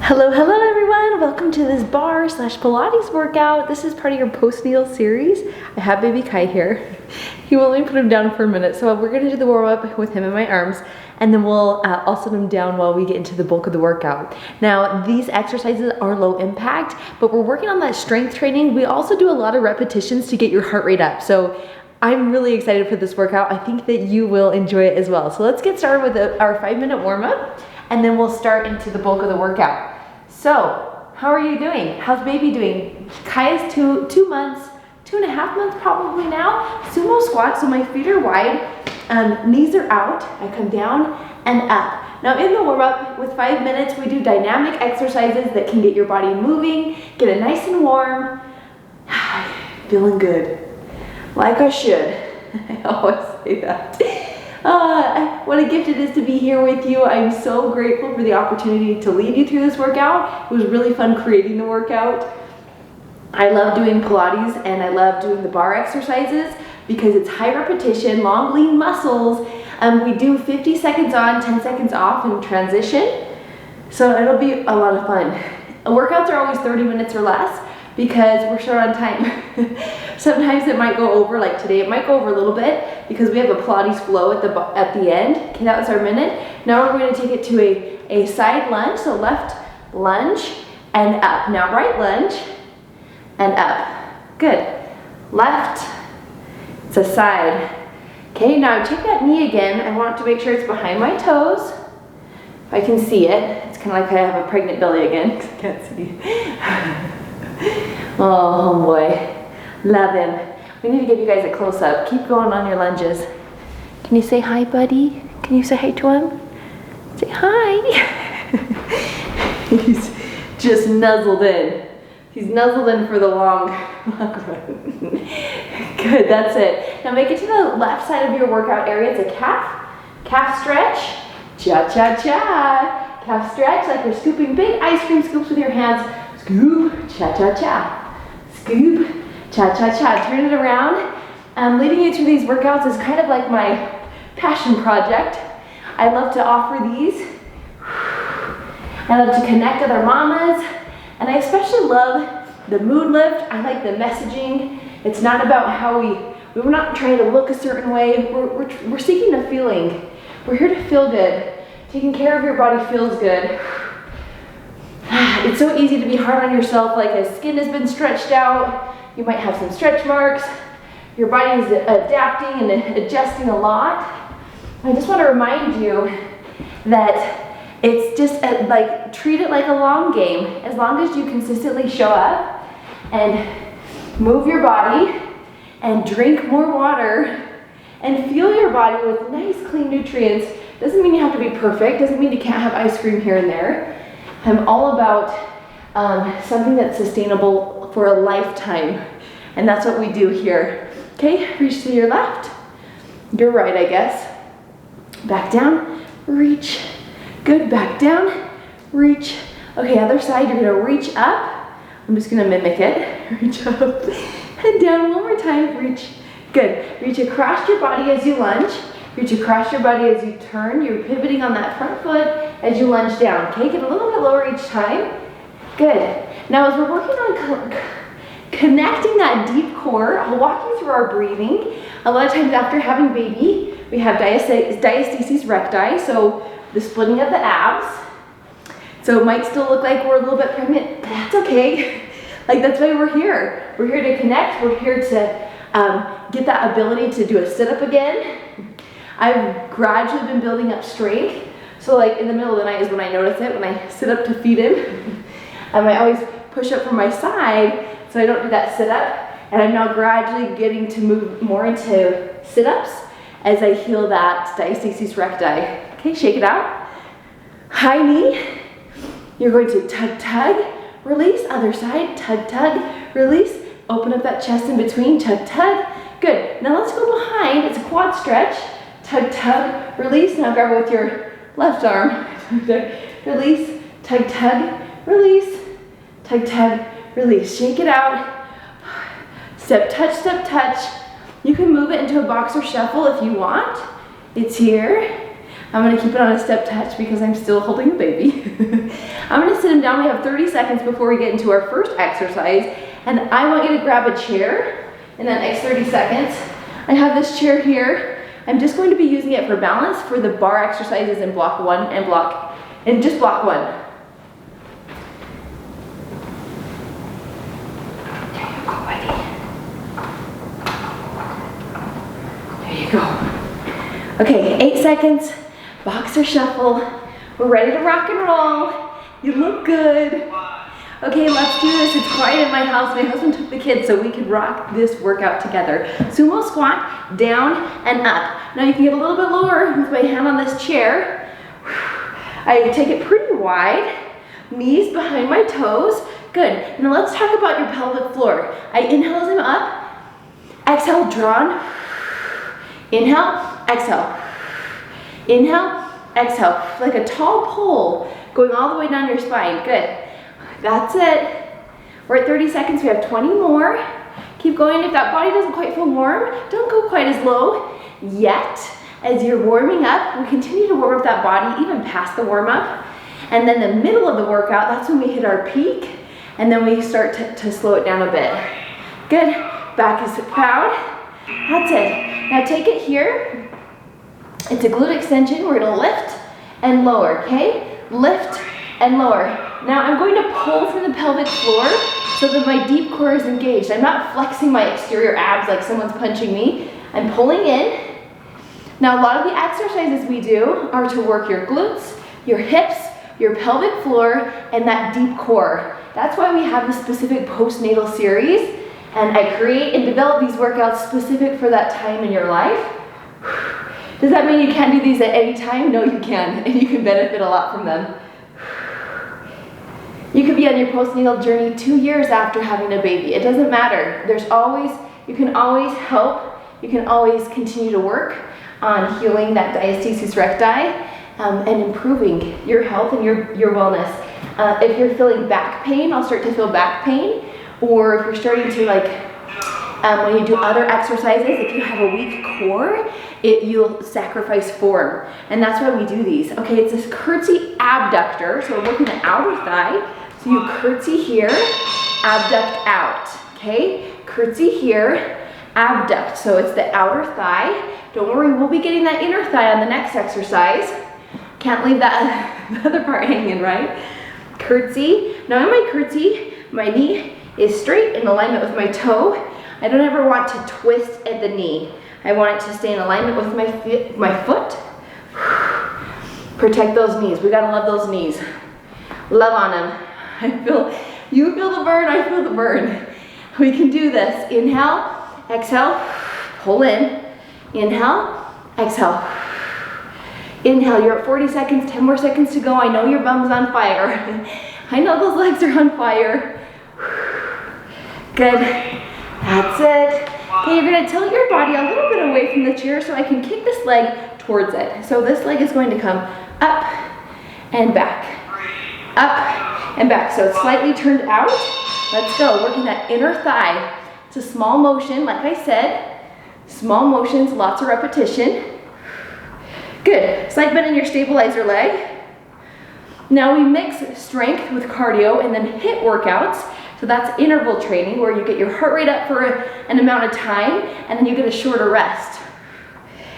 Hello everyone, welcome to this Barre / Pilates workout. This is part of your postnatal series. I have baby Kai here. He will let me put him down for a minute, so we're gonna do the warm up with him in my arms, and then I'll sit him down while we get into the bulk of the workout. Now, these exercises are low impact, but we're working on that strength training. We also do a lot of repetitions to get your heart rate up. So I'm really excited for this workout. I think that you will enjoy it as well. So let's get started with our 5-minute warm up, and then we'll start into the bulk of the workout. So, how are you doing? How's baby doing? Kai is 2 months, 2.5 months probably now. Sumo Squat, so my feet are wide, knees are out. I come down and up. Now in the warm up with 5 minutes, we do dynamic exercises that can get your body moving, get it nice and warm. Feeling good, like I should. I always say that. What a gift it is to be here with you. I'm so grateful for the opportunity to lead you through this workout. It was really fun creating the workout. I love doing Pilates and I love doing the bar exercises because it's high repetition, long lean muscles. We do 50 seconds on, 10 seconds off in transition. So it'll be a lot of fun. Workouts are always 30 minutes or less because we're short on time. Sometimes it might go over, like today it might go over a little bit because we have a Pilates flow at the end. Okay, that was our minute. Now we're going to take it to a side lunge, so left lunge and up. Now right lunge and up. Good. Left, it's a side. Okay, now take that knee again. I want to make sure it's behind my toes. If I can see it. It's kind of like I have a pregnant belly again because I can't see. Oh, homeboy. Love him. We need to give you guys a close-up. Keep going on your lunges. Can you say hi, buddy? Can you say hi to him? Say hi. He's just nuzzled in. He's nuzzled in for the long run. Good, that's it. Now make it to the left side of your workout area. It's a calf stretch. Cha-cha-cha. Calf stretch like you're scooping big ice cream scoops with your hands. Scoop, cha-cha-cha. Scoop, cha-cha-cha. Turn it around. Leading you through these workouts is kind of like my passion project. I love to offer these. I love to connect other mamas. And I especially love the mood lift. I like the messaging. It's not about how we're not trying to look a certain way. We're seeking a feeling. We're here to feel good. Taking care of your body feels good. It's so easy to be hard on yourself, like as skin has been stretched out. You might have some stretch marks. Your body is adapting and adjusting a lot. I just want to remind you that it's just treat it like a long game. As long as you consistently show up and move your body and drink more water and fuel your body with nice clean nutrients. Doesn't mean you have to be perfect. Doesn't mean you can't have ice cream here and there. I'm all about something that's sustainable for a lifetime. And that's what we do here. Okay, reach to your left. Your right, I guess. Back down, reach. Good, back down, reach. Okay, other side, you're gonna reach up. I'm just gonna mimic it. Reach up and down one more time, reach. Good, reach across your body as you lunge. Reach across your body as you turn. You're pivoting on that front foot as you lunge down. Okay, get a little bit lower each time. Good. Now as we're working on connecting that deep core, I'll walk you through our breathing. A lot of times after having baby, we have diastasis recti, so the splitting of the abs. So it might still look like we're a little bit pregnant, but that's okay. Like that's why we're here. We're here to connect. We're here to get that ability to do a sit-up again. I've gradually been building up strength. So like in the middle of the night is when I notice it, when I sit up to feed him. I always push up from my side so I don't do that sit up. And I'm now gradually getting to move more into sit-ups as I heal that diastasis recti. Okay, shake it out. High knee. You're going to tug, tug, release. Other side, tug, tug, release. Open up that chest in between, tug, tug. Good. Now let's go behind. It's a quad stretch. Tug, tug, release. Now grab it with your left arm. Release, tug, tug, release. Tug, tug, release. Shake it out. Step, touch, step, touch. You can move it into a boxer shuffle if you want. It's here. I'm gonna keep it on a step touch because I'm still holding a baby. I'm gonna sit him down. We have 30 seconds before we get into our first exercise. And I want you to grab a chair in that next 30 seconds. I have this chair here. I'm just going to be using it for balance for the bar exercises in block 1 and just block 1. There you go, buddy. There you go. Okay, 8 seconds, boxer shuffle. We're ready to rock and roll. You look good. Okay, let's do this. It's quiet in my house. My husband took the kids so we could rock this workout together. Sumo squat, down and up. Now you can get a little bit lower with my hand on this chair. I take it pretty wide, knees behind my toes. Good. Now let's talk about your pelvic floor. I inhale as I'm up, exhale, drawn. Inhale, exhale. Inhale, exhale. Like a tall pole going all the way down your spine. Good. That's it. We're at 30 seconds. We have 20 more. Keep going. If that body doesn't quite feel warm, don't go quite as low yet. As you're warming up, we continue to warm up that body even past the warm up. And then the middle of the workout, that's when we hit our peak. And then we start to slow it down a bit. Good. Back is proud. That's it. Now take it here. It's a glute extension. We're going to lift and lower, okay? Lift and lower. Now I'm going to pull from the pelvic floor so that my deep core is engaged. I'm not flexing my exterior abs like someone's punching me. I'm pulling in. Now a lot of the exercises we do are to work your glutes, your hips, your pelvic floor, and that deep core. That's why we have the specific postnatal series, and I create and develop these workouts specific for that time in your life. Does that mean you can't do these at any time? No, you can, and you can benefit a lot from them. You could be on your postnatal journey 2 years after having a baby. It doesn't matter. You can always help. You can always continue to work on healing that diastasis recti and improving your health and your wellness. If you're feeling back pain, I'll start to feel back pain. Or if you're starting to when you do other exercises, if you have a weak core, you'll sacrifice form. And that's why we do these. Okay, it's this curtsy abductor. So we're working the outer thigh. So you curtsy here, abduct out, okay? Curtsy here, abduct. So it's the outer thigh. Don't worry, we'll be getting that inner thigh on the next exercise. Can't leave that the other part hanging, right? Curtsy. Now in my curtsy, my knee is straight in alignment with my toe. I don't ever want to twist at the knee. I want it to stay in alignment with my foot. Protect those knees. We gotta love those knees. Love on them. You feel the burn, I feel the burn. We can do this. Inhale, exhale, pull in. Inhale, exhale. Inhale, you're at 40 seconds, 10 more seconds to go. I know your bum's on fire. I know those legs are on fire. Good, that's it. Okay, you're gonna tilt your body a little bit away from the chair so I can kick this leg towards it. So this leg is going to come up and back. Up and back, so it's slightly turned out. Let's go, working that inner thigh. It's a small motion, like I said. Small motions, lots of repetition. Good, slight bend in your stabilizer leg. Now we mix strength with cardio and then HIIT workouts. So that's interval training where you get your heart rate up for an amount of time and then you get a shorter rest.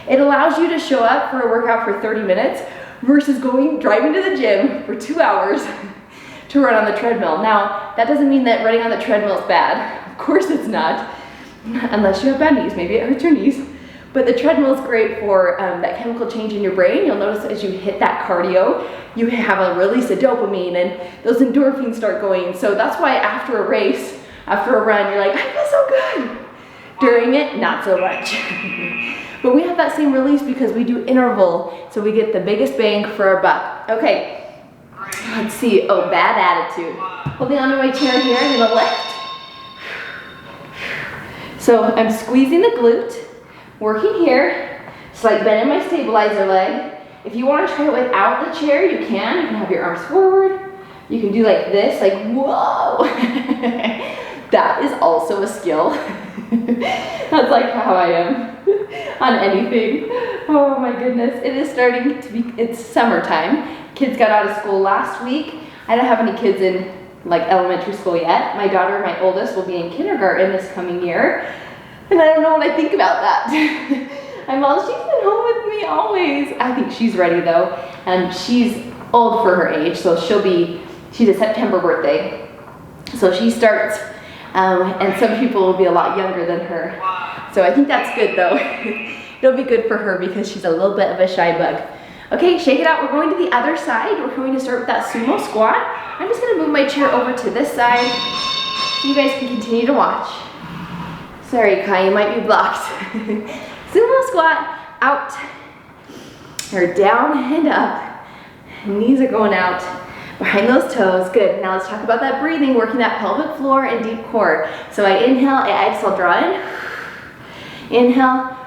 It allows you to show up for a workout for 30 minutes versus driving to the gym for 2 hours to run on the treadmill. Now, that doesn't mean that running on the treadmill is bad. Of course it's not, unless you have bad knees. Maybe it hurts your knees. But the treadmill is great for that chemical change in your brain. You'll notice as you hit that cardio, you have a release of dopamine and those endorphins start going. So that's why after a race, after a run, you're like, I feel so good. During it, not so much. But we have that same release because we do interval, so we get the biggest bang for our buck. Okay, let's see. Oh, bad attitude. Holding onto my chair here, I'm gonna lift. So I'm squeezing the glute, working here, slight bend in my stabilizer leg. If you want to try it without the chair, you can. You can have your arms forward. You can do like this, like whoa. That is also a skill. That's like how I am on anything. Oh my goodness, it is starting to be, it's summertime. Kids got out of school last week. I don't have any kids in like elementary school yet. My daughter, my oldest, will be in kindergarten this coming year. And I don't know what I think about that. She's been home with me always. I think she's ready though. And she's old for her age, so she's a September birthday. So she starts, and some people will be a lot younger than her. So I think that's good though. It'll be good for her because she's a little bit of a shy bug. Okay, shake it out. We're going to the other side. We're going to start with that sumo squat. I'm just gonna move my chair over to this side so you guys can continue to watch. Sorry, Kai, you might be blocked. Sumo squat, out, or down and up. Knees are going out behind those toes. Good. Now let's talk about that breathing, working that pelvic floor and deep core. So I inhale, I exhale, draw in. Inhale,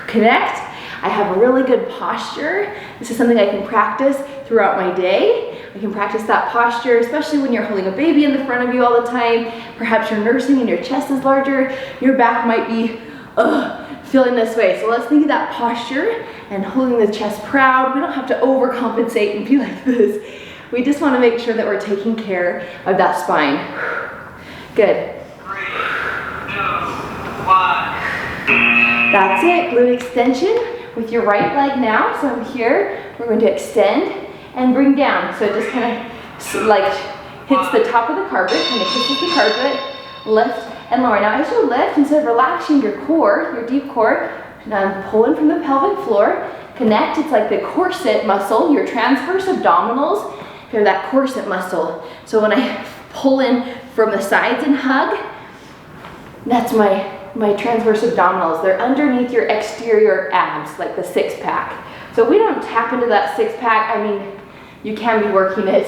connect. I have a really good posture. This is something I can practice throughout my day. I can practice that posture, especially when you're holding a baby in the front of you all the time. Perhaps you're nursing and your chest is larger. Your back might be feeling this way. So let's think of that posture and holding the chest proud. We don't have to overcompensate and be like this. We just want to make sure that we're taking care of that spine. Good. 3, 2, 1. That's it. Glute extension with your right leg now. So I'm here. We're going to extend and bring down. So it just kind of like hits the top of the carpet, kind of kisses the carpet, lift and lower. Now as you lift, instead of relaxing your core, your deep core, now I'm pulling from the pelvic floor, connect. It's like the corset muscle, your transverse abdominals. They're that corset muscle. So when I pull in from the sides and hug, that's my transverse abdominals. They're underneath your exterior abs, like the six pack. So we don't tap into that six pack. I mean, you can be working it,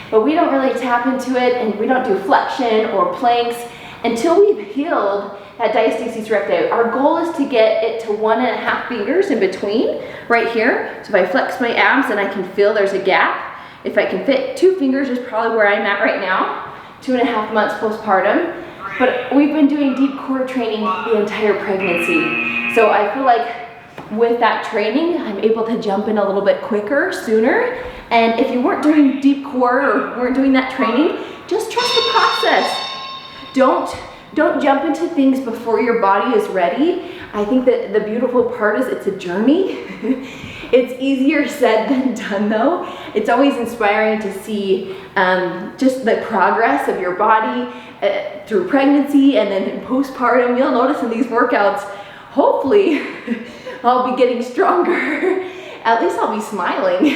but we don't really tap into it, and we don't do flexion or planks until we've healed that diastasis recti. Our goal is to get it to 1.5 fingers in between, right here. So if I flex my abs and I can feel there's a gap, if I can fit 2 fingers is probably where I'm at right now, 2.5 months postpartum. But we've been doing deep core training the entire pregnancy. So I feel like with that training, I'm able to jump in a little bit quicker, sooner. And if you weren't doing deep core or weren't doing that training, just trust the process. Don't jump into things before your body is ready. I think that the beautiful part is it's a journey. It's easier said than done though. It's always inspiring to see just the progress of your body through pregnancy and then in postpartum. You'll notice in these workouts, hopefully I'll be getting stronger. At least I'll be smiling.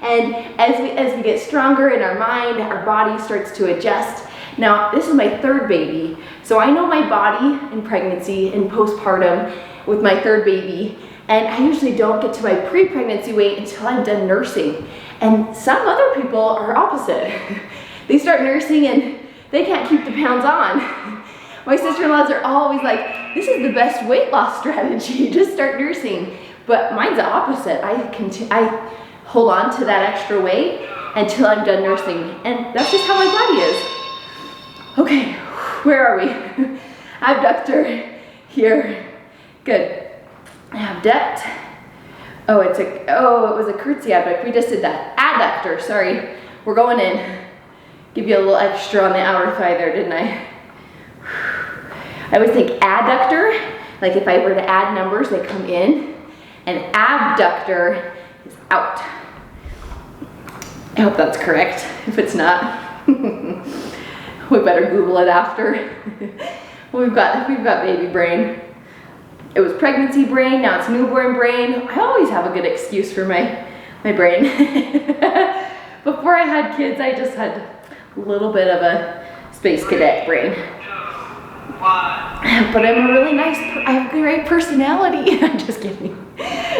And as we get stronger in our mind, our body starts to adjust. Now, this is my 3rd baby, so I know my body in pregnancy and postpartum with my 3rd baby, and I usually don't get to my pre-pregnancy weight until I'm done nursing. And some other people are opposite. They start nursing and they can't keep the pounds on. My sister-in-laws are always like, this is the best weight loss strategy, just start nursing. But mine's the opposite. I hold on to that extra weight until I'm done nursing, and that's just how my body is. Okay, where are we? Abductor here. Good. Abduct. Oh, it was a curtsy abductor. We just did that. Adductor, sorry. We're going in. Give you a little extra on the outer thigh there, didn't I? I always think adductor, like if I were to add numbers, they come in. And abductor is out. I hope that's correct. If it's not, we better Google it after. we've got baby brain. It was pregnancy brain, now it's newborn brain. I always have a good excuse for my brain. Before I had kids, I just had a little bit of a space cadet brain. But I'm a really nice, I have a great personality. I'm just kidding.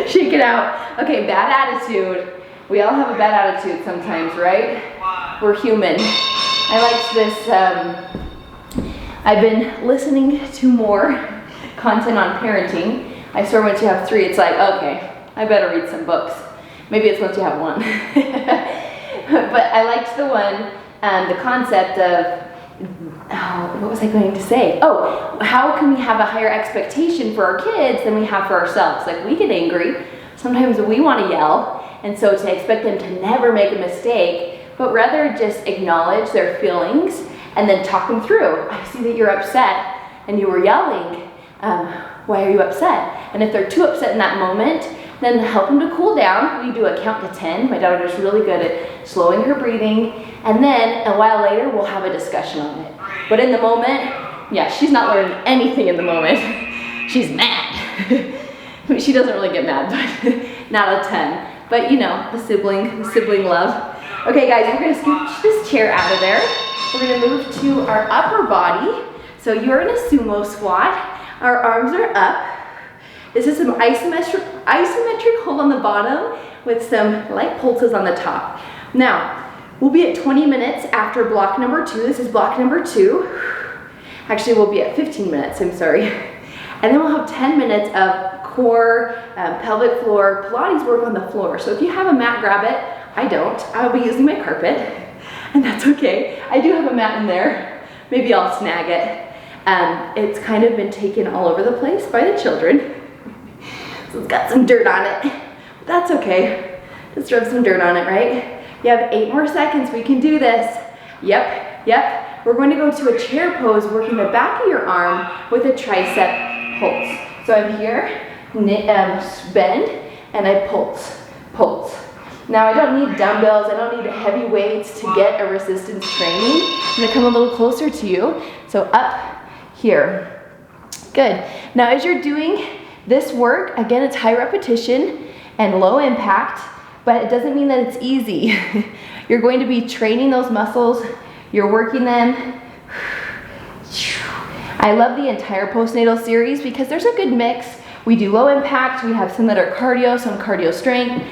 Shake it out. Okay, bad attitude. We all have a bad attitude sometimes, right? We're human. I liked this, I've been listening to more content on parenting. I swear once you have 3, it's like, okay, I better read some books. Maybe it's once you have 1. But I liked the one, the concept of what was I going to say? Oh, how can we have a higher expectation for our kids than we have for ourselves? Like, we get angry. Sometimes we want to yell. And so to expect them to never make a mistake, but rather just acknowledge their feelings and then talk them through. I see that you're upset and you were yelling. Why are you upset? And if they're too upset in that moment, then help them to cool down. We do a count to 10. My daughter's really good at slowing her breathing. And then a while later, we'll have a discussion on it. But in the moment, yeah, she's not learning anything in the moment. She's mad. She doesn't really get mad, but not a 10. But you know, the sibling love. Okay guys, we're gonna scooch this chair out of there. We're gonna move to our upper body. So you're in a sumo squat. Our arms are up. This is some isometric hold on the bottom with some light pulses on the top. Now, we'll be at 20 minutes after block number 2. This is block number 2. Actually, we'll be at 15 minutes, I'm sorry. And then we'll have 10 minutes of core, pelvic floor, Pilates work on the floor. So if you have a mat, grab it. I don't. I'll be using my carpet, and that's okay. I do have a mat in there. Maybe I'll snag it. It's kind of been taken all over the place by the children. So it's got some dirt on it. That's okay. Just rub some dirt on it, right? You have 8 more seconds. We can do this. Yep. We're going to go to a chair pose, working the back of your arm with a tricep pulse. So I'm here, bend, and I pulse. Now I don't need dumbbells, I don't need heavy weights to get a resistance training. I'm gonna come a little closer to you. So up here. Good. Now as you're doing this work, again, it's high repetition and low impact, but it doesn't mean that it's easy. You're going to be training those muscles, you're working them. I love the entire postnatal series because there's a good mix. We do low impact, we have some that are cardio, some cardio strength,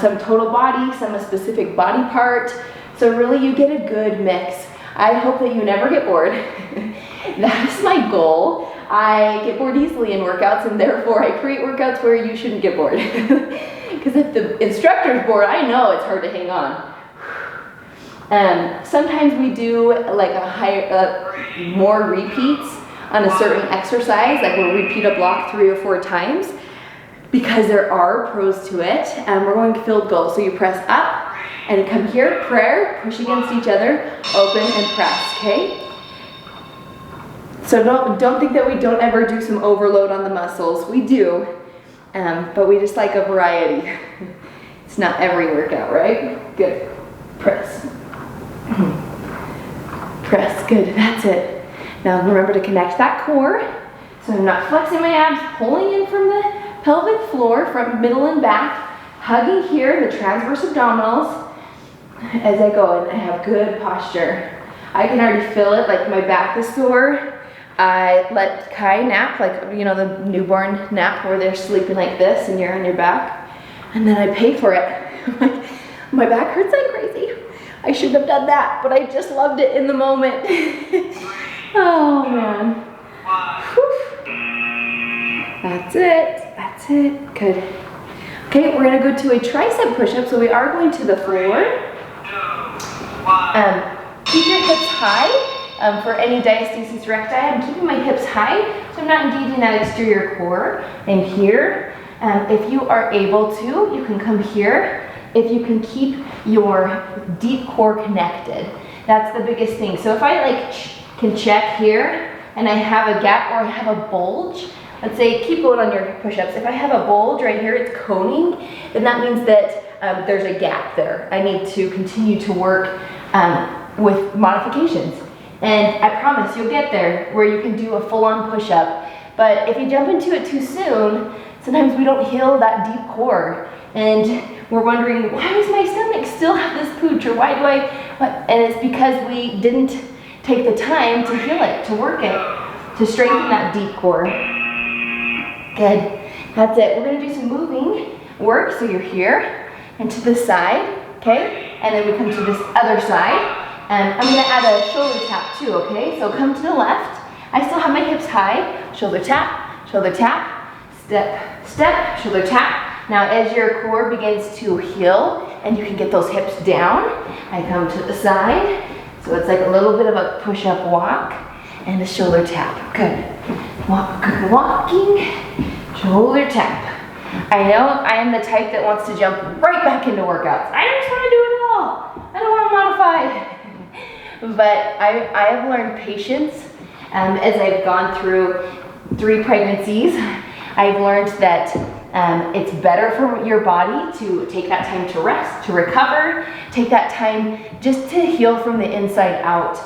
some total body, some a specific body part. So really you get a good mix. I hope that you never get bored. That is my goal. I get bored easily in workouts, and therefore I create workouts where you shouldn't get bored. Because if the instructor's bored, I know it's hard to hang on. Sometimes we do like a higher, more repeats on a certain exercise, like we'll repeat a block 3 or 4 times because there are pros to it. And we're going to field goal. So you press up and come here, prayer, push against each other, open and press, okay? So don't think that we don't ever do some overload on the muscles. We do, but we just like a variety. It's not every workout, right? Good. Press. Press, good, that's it. Now remember to connect that core. So I'm not flexing my abs, pulling in from the pelvic floor, from middle and back, hugging here, the transverse abdominals as I go, and I have good posture. I can already feel it, like my back is sore. I let Kai nap, like, you know, the newborn nap where they're sleeping like this and you're on your back. And then I pay for it. My back hurts like crazy. I shouldn't have done that, but I just loved it in the moment. Oh man. Whew. That's it, good. Okay, we're gonna go to a tricep push-up, so we are going to the floor. Keep your hips high. For any diastasis recti, I'm keeping my hips high, so I'm not engaging that exterior core. And here, if you are able to, you can come here. If you can keep your deep core connected, that's the biggest thing. So if I can check here and I have a gap or I have a bulge, let's say, keep going on your push-ups. If I have a bulge right here, it's coning, then that means that there's a gap there. I need to continue to work with modifications. And I promise you'll get there where you can do a full-on push-up. But if you jump into it too soon, sometimes we don't heal that deep core. And we're wondering, why does my stomach still have this pooch? Or why do I, and it's because we didn't take the time to heal it, to work it, to strengthen that deep core. Good, that's it. We're gonna do some moving work. So you're here and to the side, okay? And then we come to this other side. And I'm gonna add a shoulder tap too, okay? So come to the left. I still have my hips high. Shoulder tap, step, step, shoulder tap. Now as your core begins to heal and you can get those hips down, I come to the side, So it's like a little bit of a push-up walk and a shoulder tap. Good. Walking, shoulder tap. I know I am the type that wants to jump right back into workouts. I just want to do it all. I don't want to modify. But I have learned patience as I've gone through 3 pregnancies. I've learned that it's better for your body to take that time to rest, to recover, take that time just to heal from the inside out.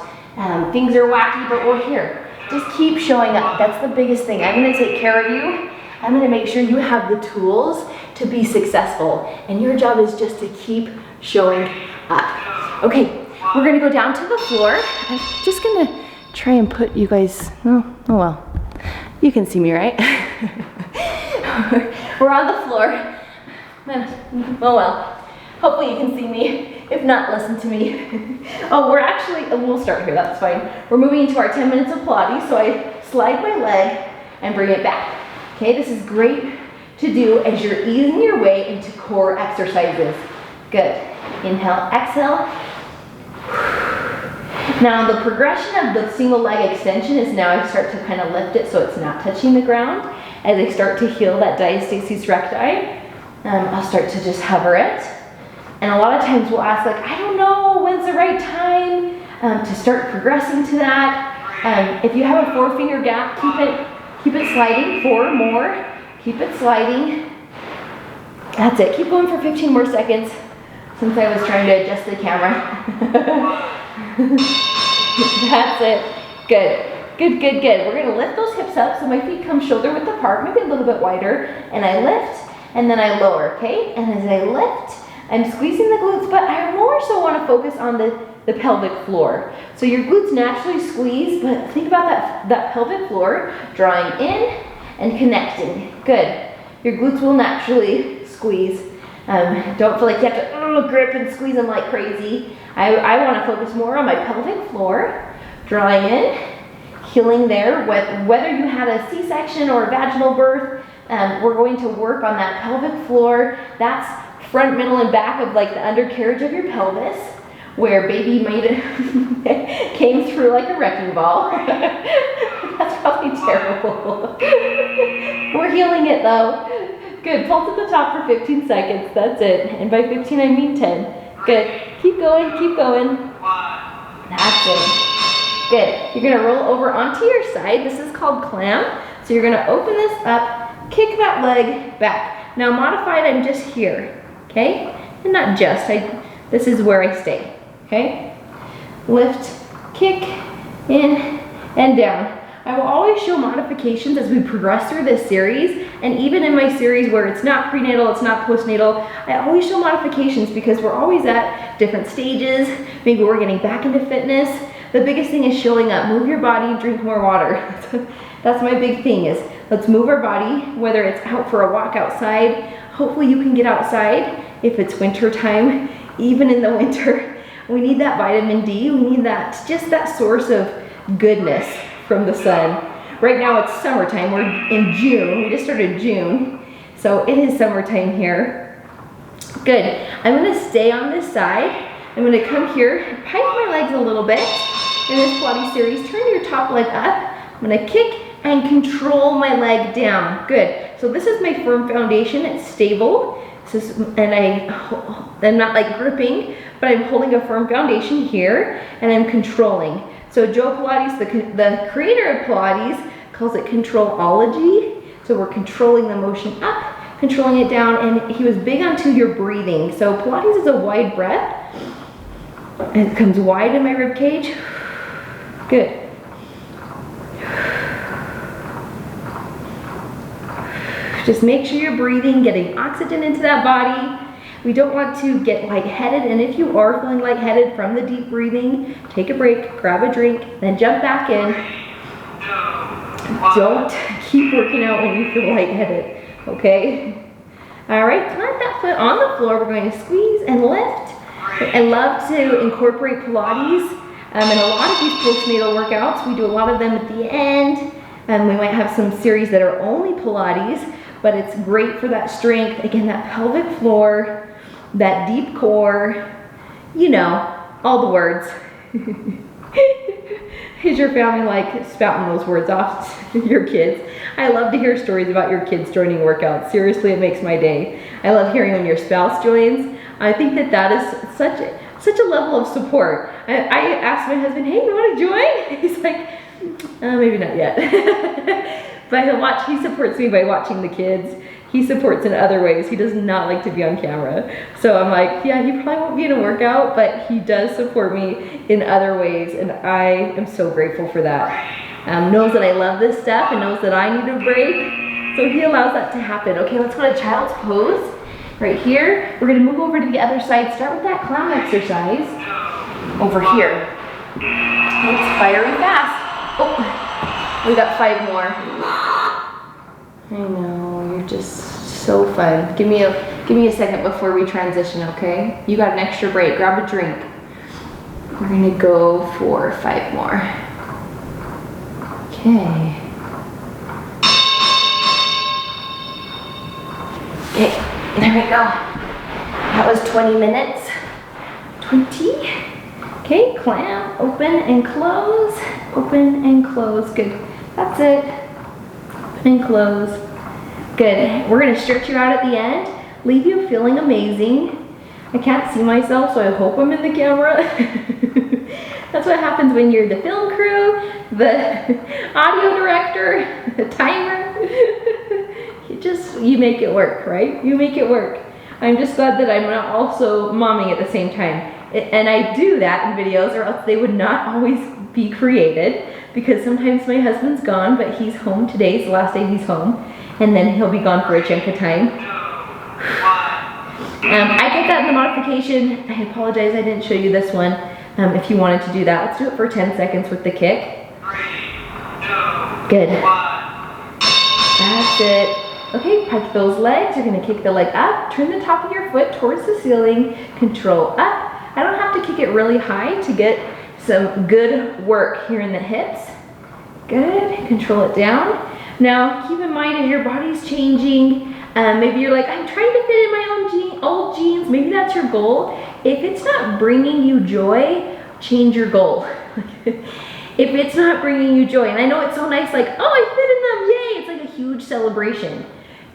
Things are wacky, but we're here. Just keep showing up. That's the biggest thing. I'm gonna take care of you. I'm gonna make sure you have the tools to be successful. And your job is just to keep showing up. Okay, we're gonna go down to the floor. I'm just gonna try and put you guys, oh well, you can see me, right? We're on the floor. Oh well, hopefully you can see me. If not, listen to me. Oh, we'll start here, that's fine. We're moving into our 10 minutes of Pilates, so I slide my leg and bring it back. Okay, this is great to do as you're easing your way into core exercises. Good. Inhale, exhale. Now the progression of the single leg extension is now I start to kind of lift it so it's not touching the ground. As I start to heal that diastasis recti, I'll start to just hover it. And a lot of times we'll ask like, I don't know when's the right time to start progressing to that. If you have a 4-finger gap, keep it sliding. 4 more, keep it sliding. That's it, keep going for 15 more seconds since I was trying to adjust the camera. That's it, good. Good, good, good. We're gonna lift those hips up so my feet come shoulder width apart, maybe a little bit wider, and I lift and then I lower, okay? And as I lift, I'm squeezing the glutes, but I more so want to focus on the pelvic floor. So your glutes naturally squeeze, but think about that pelvic floor, drawing in and connecting. Good. Your glutes will naturally squeeze. Don't feel like you have to grip and squeeze them like crazy. I want to focus more on my pelvic floor, drawing in, healing there. Whether you had a C-section or a vaginal birth, we're going to work on that pelvic floor. That's front, middle, and back of like the undercarriage of your pelvis, where baby came through like a wrecking ball. That's probably terrible. We're healing it though. Good, pulse at the top for 15 seconds, that's it. And by 15 I mean 10. Good, keep going, keep going. That's it. Good, you're gonna roll over onto your side. This is called clam. So you're gonna open this up, kick that leg back. Now modified, I'm just here. Okay, and not just, this is where I stay, okay? Lift, kick, in, and down. I will always show modifications as we progress through this series, and even in my series where it's not prenatal, it's not postnatal, I always show modifications because we're always at different stages. Maybe we're getting back into fitness. The biggest thing is showing up. Move your body, drink more water. That's my big thing is, let's move our body, whether it's out for a walk outside. Hopefully you can get outside if it's winter time. Even in the winter, we need that vitamin D. We need that, just that source of goodness from the sun. Right now it's summertime. We're in June. We just started June. So it is summertime here. Good. I'm going to stay on this side. I'm going to come here, pike my legs a little bit. In this Pilates series, turn your top leg up. I'm going to kick and control my leg down. Good. So this is my firm foundation. It's stable. And I'm not like gripping, but I'm holding a firm foundation here, and I'm controlling. So Joe Pilates, the creator of Pilates, calls it controlology. So we're controlling the motion up, controlling it down, and he was big onto your breathing. So Pilates is a wide breath, and it comes wide in my rib cage. Good. Just make sure you're breathing, getting oxygen into that body. We don't want to get lightheaded, and if you are feeling lightheaded from the deep breathing, take a break, grab a drink, then jump back in. Don't keep working out when you feel lightheaded, okay? All right, plant that foot on the floor. We're going to squeeze and lift. I love to incorporate Pilates in a lot of these postnatal workouts. We do a lot of them at the end, and we might have some series that are only Pilates, but it's great for that strength. Again, that pelvic floor, that deep core, you know, all the words. Is your family like spouting those words off to your kids? I love to hear stories about your kids joining workouts. Seriously, it makes my day. I love hearing when your spouse joins. I think that is such a level of support. I asked my husband, hey, you want to join? He's like, maybe not yet. But he supports me by watching the kids. He supports in other ways. He does not like to be on camera. So I'm like, yeah, he probably won't be in a workout, but he does support me in other ways, and I am so grateful for that. Knows that I love this stuff and knows that I need a break, so he allows that to happen. Okay, let's go to child's pose. Right here, we're gonna move over to the other side. Start with that clown exercise. Over here. It's fiery fast. Oh, we got 5 more. I know, you're just so fun. Give me a second before we transition, okay? You got an extra break, grab a drink. We're gonna go for 5 more. Okay. Okay, there we go. That was 20 minutes. 20. Okay, clam, open and close. Open and close, good. That's it. And close. Good. We're gonna stretch you out at the end, leave you feeling amazing. I can't see myself, so I hope I'm in the camera. That's what happens when you're the film crew, the audio director, the timer. You make it work, right? You make it work. I'm just glad that I'm not also momming at the same time. And I do that in videos, or else they would not always be created, because sometimes my husband's gone, but he's home. Today's the last day he's home, and then he'll be gone for a chunk of time. I put that in the modification. I apologize I didn't show you this one. If you wanted to do that, let's do it for 10 seconds with the kick. Good. That's it. Okay, pike those legs. You're gonna kick the leg up, turn the top of your foot towards the ceiling, control up. I don't have to kick it really high to get some good work here in the hips. Good, control it down. Now, keep in mind if your body's changing, maybe you're like, I'm trying to fit in my own old jeans. Maybe that's your goal. If it's not bringing you joy, change your goal. If it's not bringing you joy, and I know it's so nice, like, oh, I fit in them, yay, it's like a huge celebration.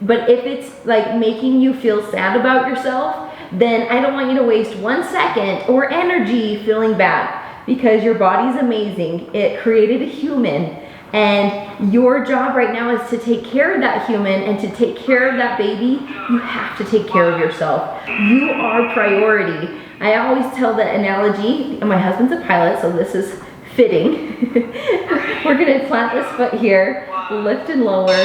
But if it's like making you feel sad about yourself, then I don't want you to waste 1 second or energy feeling bad, because your body's amazing. It created a human, and your job right now is to take care of that human and to take care of that baby. You have to take care of yourself. You are priority. I always tell the analogy, my husband's a pilot, so this is fitting. We're gonna plant this foot here, lift and lower.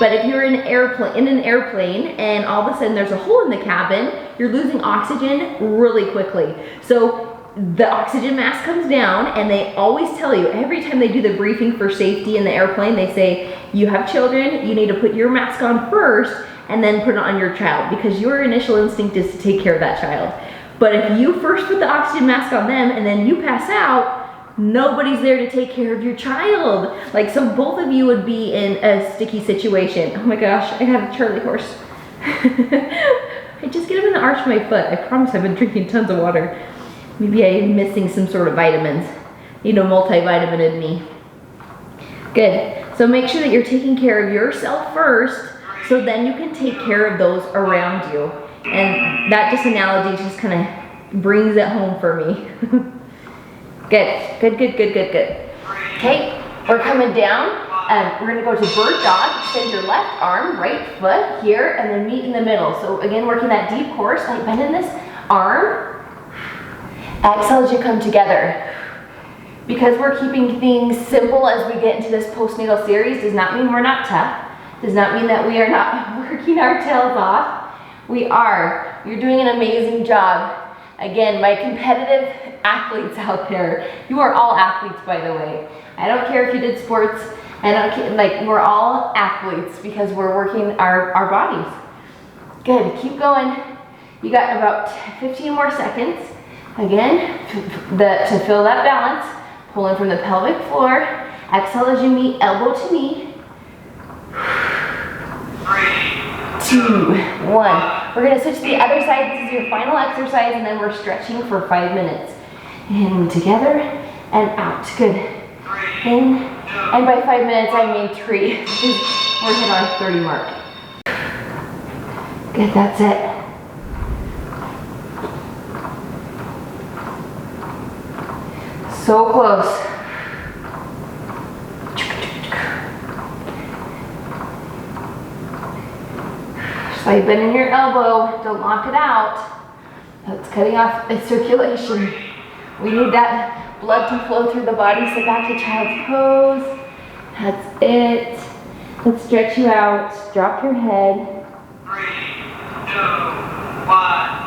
But if you're in an airplane and all of a sudden there's a hole in the cabin, you're losing oxygen really quickly. So the oxygen mask comes down, and they always tell you, every time they do the briefing for safety in the airplane, they say, you have children, you need to put your mask on first and then put it on your child, because your initial instinct is to take care of that child. But if you first put the oxygen mask on them and then you pass out, nobody's there to take care of your child. Like, so both of you would be in a sticky situation. Oh my gosh, I have a Charlie horse. I just get him in the arch of my foot. I promise I've been drinking tons of water. Maybe I'm missing some sort of vitamins. You know, multivitamin in me. Good. So make sure that you're taking care of yourself first, so then you can take care of those around you. And that just analogy just kind of brings it home for me. Good, good, good, good, good, good. Okay, we're coming down. We're gonna go to bird dog. Extend your left arm, right foot here, and then meet in the middle. So again, working that deep core, slight bend in this arm. Exhale as you come together. Because we're keeping things simple as we get into this postnatal series, does not mean we're not tough. Does not mean that we are not working our tails off. We are. You're doing an amazing job. Again, my competitive athletes out there, you are all athletes, by the way. I don't care if you did sports, I don't care, like, we're all athletes because we're working our bodies. Good, keep going. You got about 15 more seconds. Again, to feel that balance, pulling from the pelvic floor. Exhale as you meet elbow to knee. 3, 2, 1. We're gonna switch to the other side. This is your final exercise, and then we're stretching for 5 minutes. In, together, and out. Good. In, and by 5 minutes, I mean 3. We're hit our 30 mark. Good, that's it. So close. Slide bend in your elbow, don't lock it out. That's cutting off its circulation. We need that blood to flow through the body, so back to child's pose. That's it. Let's stretch you out. Drop your head. 3, 2, 1.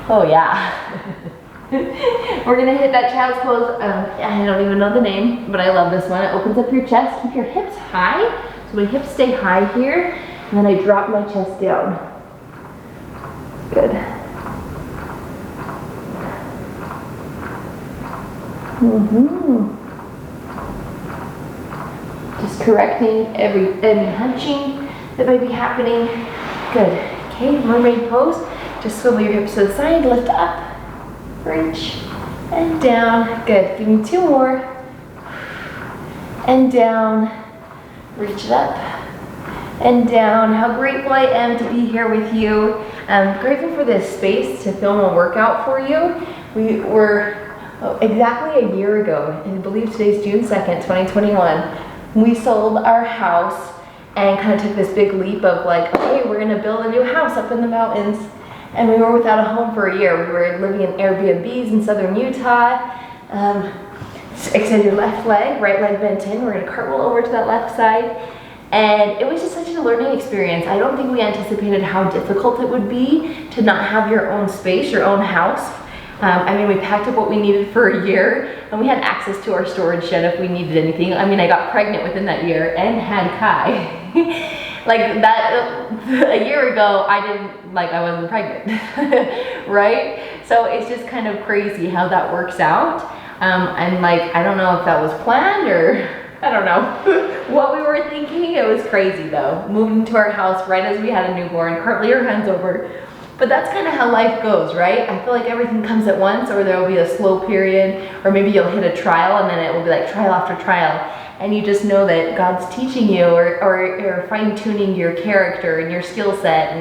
Oh yeah. We're gonna hit that child's pose. I don't even know the name, but I love this one. It opens up your chest. Keep your hips high. So my hips stay high here, and then I drop my chest down. Good. Just correcting any hunching that might be happening. Good. Okay, mermaid pose. Just swivel your hips to the side, lift up, reach, and down. Good. Give me 2 more. And down. Reach it up and down. How grateful I am to be here with you. I'm grateful for this space to film a workout for you. We were exactly a year ago, and I believe today's June 2nd, 2021, we sold our house and kind of took this big leap of like, okay, we're gonna build a new house up in the mountains. And we were without a home for a year. We were living in Airbnbs in southern Utah. Extend your left leg, right leg bent in. We're gonna cartwheel over to that left side. And it was just such a learning experience. I don't think we anticipated how difficult it would be to not have your own space, your own house. I mean, we packed up what we needed for a year, and we had access to our storage shed if we needed anything. I mean, I got pregnant within that year and had Kai. Like that, a year ago, I wasn't pregnant, right? So it's just kind of crazy how that works out. And like, I don't know if that was planned or I don't know what we were thinking. It was crazy though. Moving to our house right as we had a newborn, cartwheel your hands over. But that's kind of how life goes, right? I feel like everything comes at once, or there will be a slow period, or maybe you'll hit a trial and then it will be like trial after trial. And you just know that God's teaching you or fine-tuning your character and your skill set.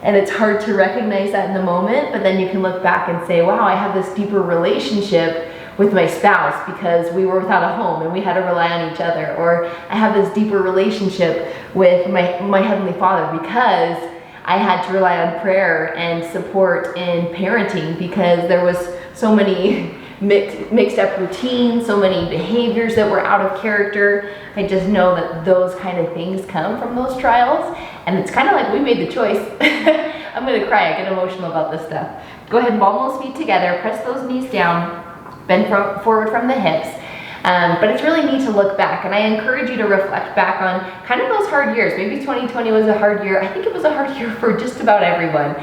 And it's hard to recognize that in the moment, but then you can look back and say, wow, I have this deeper relationship with my spouse because we were without a home and we had to rely on each other. Or I have this deeper relationship with my Heavenly Father because I had to rely on prayer and support in parenting because there was so many mixed up routines, so many behaviors that were out of character. I just know that those kind of things come from those trials, and it's kind of like we made the choice. I'm gonna cry, I get emotional about this stuff. Go ahead and ball those feet together, press those knees down, bend forward from the hips. But it's really neat to look back, and I encourage you to reflect back on kind of those hard years. Maybe 2020 was a hard year. I think it was a hard year for just about everyone.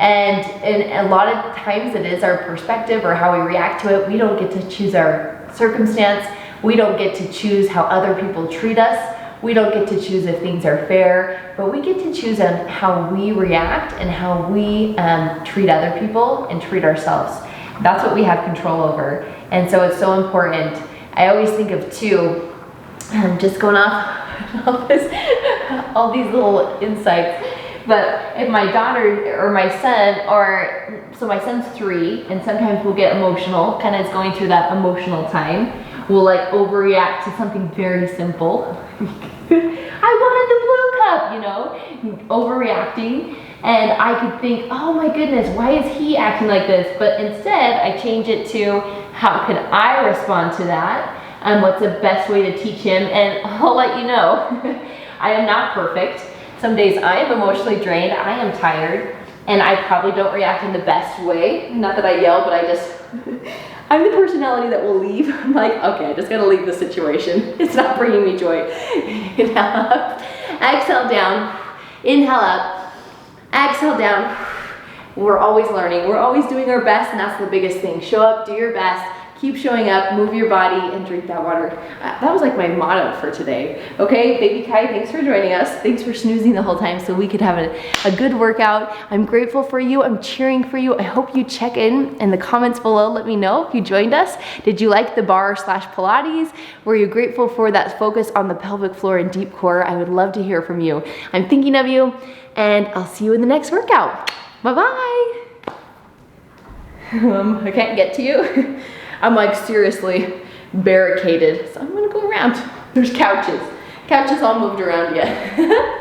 And a lot of times it is our perspective or how we react to it. We don't get to choose our circumstance. We don't get to choose how other people treat us. We don't get to choose if things are fair, but we get to choose on how we react and how we treat other people and treat ourselves. That's what we have control over. And so it's so important. I always think of too, just going off all these little insights, but if my daughter or my son, so my son's 3, and sometimes we'll get emotional, kind of is going through that emotional time. We'll like overreact to something very simple. I wanted the blue cup, you know, overreacting. And I could think, oh my goodness, why is he acting like this? But instead, I change it to, how can I respond to that? And what's the best way to teach him? And I'll let you know, I am not perfect. Some days I am emotionally drained, I am tired, and I probably don't react in the best way. Not that I yell, but I'm the personality that will leave. I'm like, okay, I just gotta leave the situation. It's not bringing me joy. Inhale up, exhale down, inhale up, exhale down. We're always learning. We're always doing our best, and that's the biggest thing. Show up, do your best, keep showing up, move your body, and drink that water. That was like my motto for today. Okay, baby Kai, thanks for joining us. Thanks for snoozing the whole time so we could have a good workout. I'm grateful for you. I'm cheering for you. I hope you check in the comments below. Let me know if you joined us. Did you like the barre/Pilates? Were you grateful for that focus on the pelvic floor and deep core? I would love to hear from you. I'm thinking of you, and I'll see you in the next workout. Bye-bye. I can't get to you. I'm like seriously barricaded, so I'm gonna go around. There's couches. Couches all moved around yet.